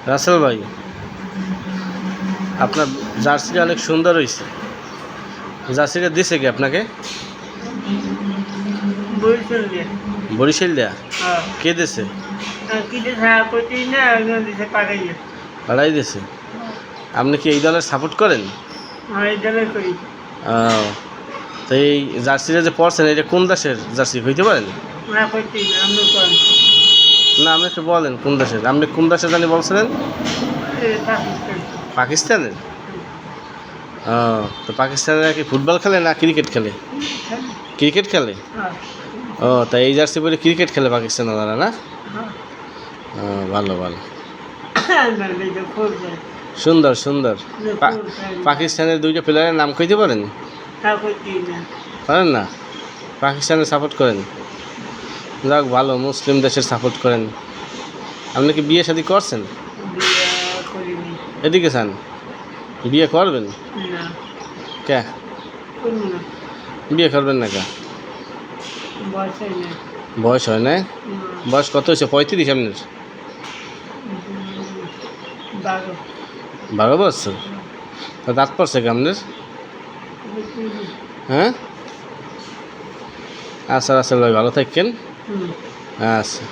রাসেল ভাই, আপনার জার্সিটা অনেক সুন্দর হয়েছে। জার্সিটা দিছে কি আপনাকে? বরিশাল দেয়া? কে দিছে? পাড়াই দিছে। আপনি কি এই দলের সাপোর্ট করেন? তো এই জার্সিটা যে পরছেন, এটা কোন দেশের জার্সি হইতে পারেন? না, আপনি একটু বলেন কোন দেশের। আপনি কোন দেশে জানি বলছিলেন? পাকিস্তানের? তো পাকিস্তানের কি ফুটবল খেলে না ক্রিকেট খেলে? ক্রিকেট খেলে। তাই এই জার্সি পরে ক্রিকেট খেলে পাকিস্তানের ওরা, না? ভালো ভালো, সুন্দর সুন্দর। পাকিস্তানের দুইটা প্লেয়ারের নাম কইতে পারেন? পারেন না? পাকিস্তানের সাপোর্ট করেন? যাক ভালো, মুসলিম দেশের সাপোর্ট করেন। আপনি কি বিয়ে শাদী করছেন? এদিকে চান, বিয়ে করবেন? কে বিয়ে করবেন না? কে বয়স হয় না? বয়স কত হয়েছে? 35 আপনার? 12 বছর? তা দাঁত পড়ছে কি আপনার? হ্যাঁ, আচ্ছা রাসেল ভাই, ভালো থাকেন। আচ্ছা।